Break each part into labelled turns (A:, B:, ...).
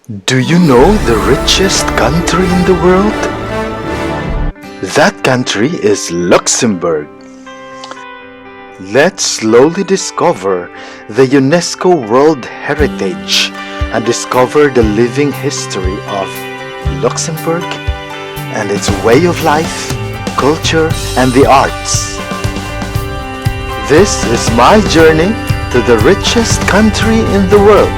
A: Do you know the richest country in the world? That country is Luxembourg. Let's slowly discover the UNESCO World Heritage and discover the living history of Luxembourg and its way of life, culture, and the arts. This is my journey to the richest country in the world.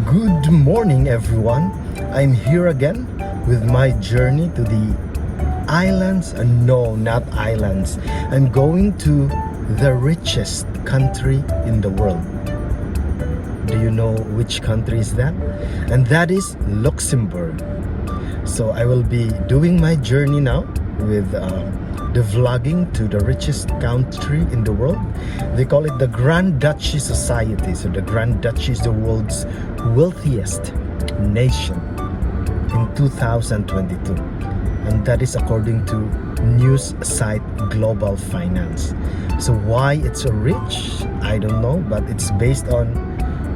B: Good morning, everyone. I'm here again with my journey to the islands. No, not islands. I'm going to the richest country in the world. Do you know which country is that? And that is Luxembourg. So I will be doing my journey now with the vlogging to the richest country in the world. They call it the Grand Duchess Society. So the Grand Duchy is the world's wealthiest nation in 2022, and that is according to news site Global Finance. So why it's so rich, I don't know, but it's based on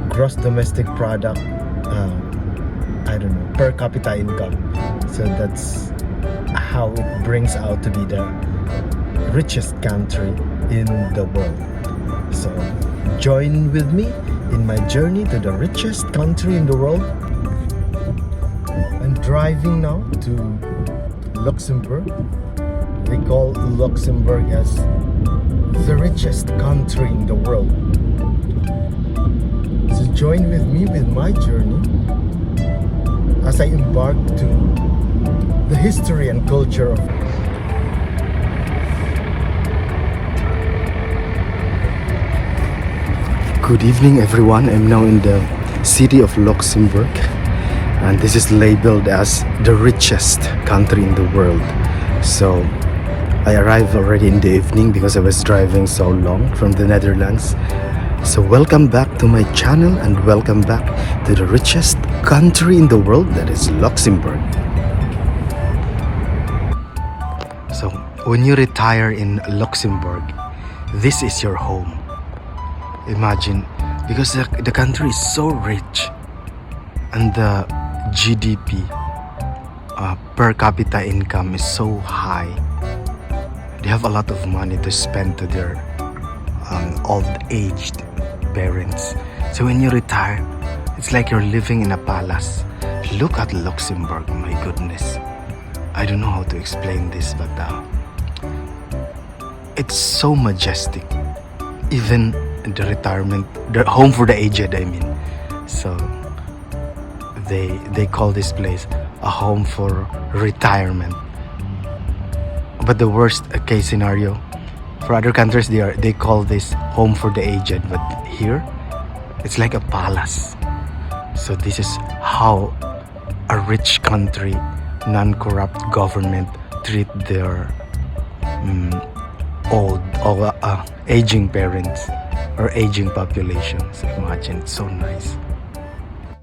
B: gross domestic product, I don't know, per capita income. So that's how it brings out to be the richest country in the world. So join with me in my journey to the richest country in the world. I'm driving now to Luxembourg. They call Luxembourg as the richest country in the world. So join with me with my journey as I embark to the history and culture of Good evening, everyone. I'm now in the city of Luxembourg, and this is labeled as the richest country in the world. So I arrived already in the evening because I was driving so long from the Netherlands. So welcome back to my channel and welcome back to the richest country in the world, that is Luxembourg. So when you retire in Luxembourg, this is your home. Imagine, because the country is so rich and the GDP per capita income is so high. They have a lot of money to spend to their old-aged parents. So when you retire, it's like you're living in a palace. Look at Luxembourg, my goodness. I don't know how to explain this, but it's so majestic. Even the retirement, the home for the aged, I mean. So they call this place a home for retirement. But the worst case scenario for other countries, they call this home for the aged, but here it's like a palace. So this is how a rich country, non-corrupt government treat their old or aging parents or aging populations. Imagine, it's so nice.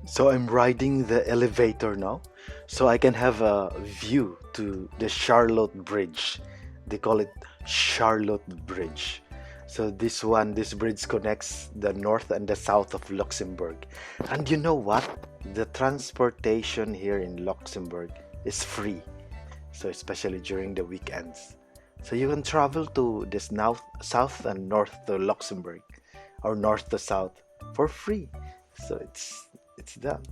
B: So I'm riding the elevator now, so I can have a view to the Charlotte Bridge. They call it Charlotte Bridge. So this bridge connects the north and the south of Luxembourg. And you know what? The transportation here in Luxembourg is free. So especially during the weekends. So you can travel to this south and north to Luxembourg, or north to south, for free. So it's done.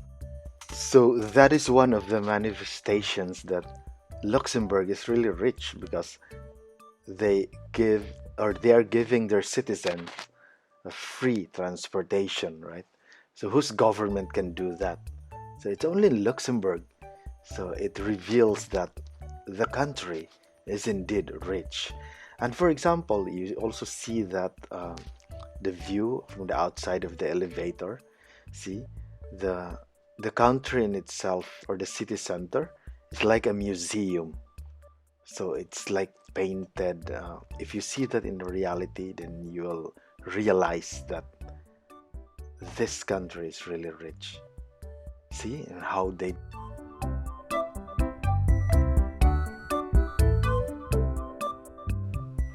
B: So that is one of the manifestations that Luxembourg is really rich, because they are giving their citizens a free transportation, right? So whose government can do that? So it's only Luxembourg. So it reveals that the country is indeed rich. And for example, you also see that the view from the outside of the elevator. See, the
A: the country in itself, or the city center, is like a museum. So it's like painted. If you see that in reality, then you'll realize that this country is really rich. See how they.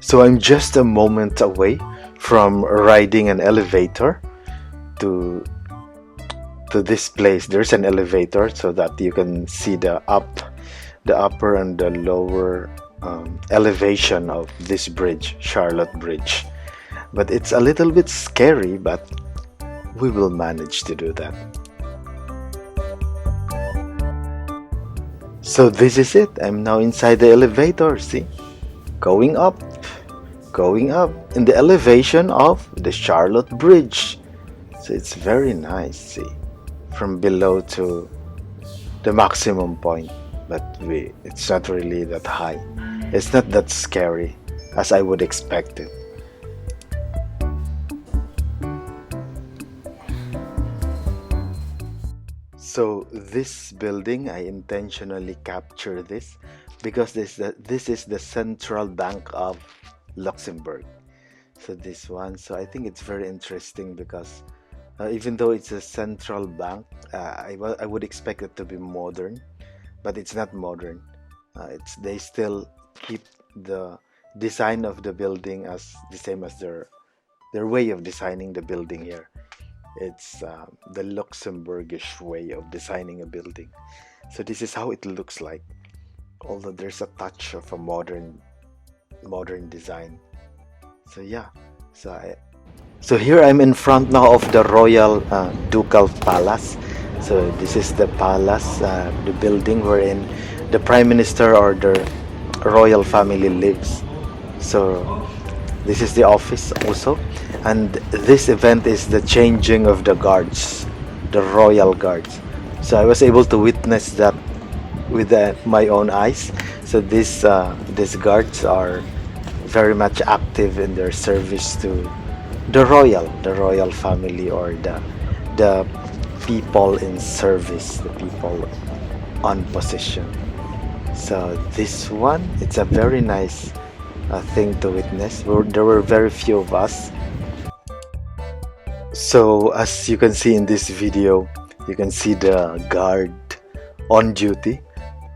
A: So I'm just a moment away from riding an elevator to this place. There's an elevator so that you can see the upper and the lower elevation of this bridge, Charlotte Bridge. But it's a little bit scary, but we will manage to do that. So this is it. I'm now inside the elevator. See, going up in the elevation of the Charlotte Bridge. So it's very nice. See, from below to the maximum point, but it's not really that high. It's not that scary as I would expect it. So this building, I intentionally capture this because this is the central bank of Luxembourg. So this one, so I think it's very interesting because even though it's a central bank, I would expect it to be modern, but it's not modern. They still keep the design of the building as the same as their way of designing the building here. It's the Luxembourgish way of designing a building. So this is how it looks like, although there's a touch of a modern design. So yeah, so here I'm in front now of the Royal Ducal Palace. So this is the palace, the building wherein the Prime Minister or the royal family lives. So this is the office also, and this event is the changing of the guards, the royal guards. So I was able to witness that with my own eyes. So these guards are very much active in their service to the royal family, or the people in service, the people on position. So this one, it's a very nice thing to witness. There were very few of us. So as you can see in this video, you can see the guard on duty,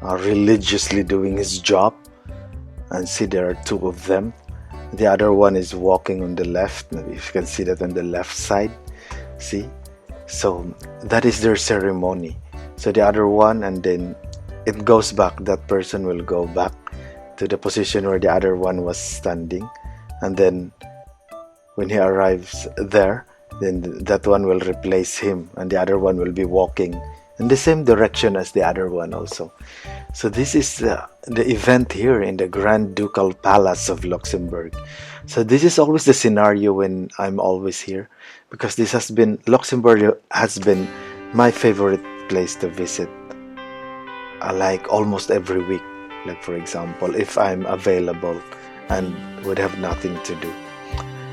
A: religiously doing his job, and see there are two of them. The other one is walking on the left. Maybe if you can see that on the left side, see. So that is their ceremony. So the other one, and then it goes back. That person will go back to the position where the other one was standing, and then when he arrives there, then that one will replace him, and the other one will be walking in the same direction as the other one also. So this is the event here in the Grand Ducal Palace of Luxembourg. So this is always the scenario when I'm always here, because Luxembourg has been my favorite place to visit, like almost every week. Like for example, if I'm available and would have nothing to do,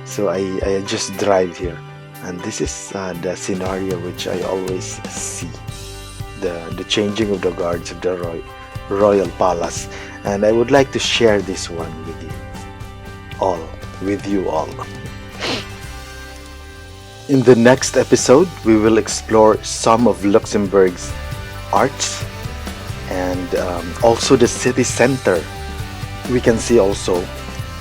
A: so I just drive here, and this is the scenario which I always see, the changing of the guards of the royal palace. And I would like to share this one with you all. In the next episode, we will explore some of Luxembourg's arts, and also the city center. We can see also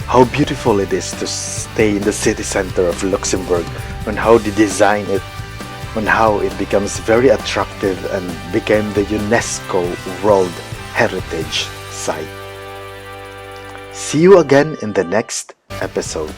A: how beautiful it is to stay in the city center of Luxembourg, and how they design it, and how it becomes very attractive and became the UNESCO World Heritage Site. See you again in the next episode.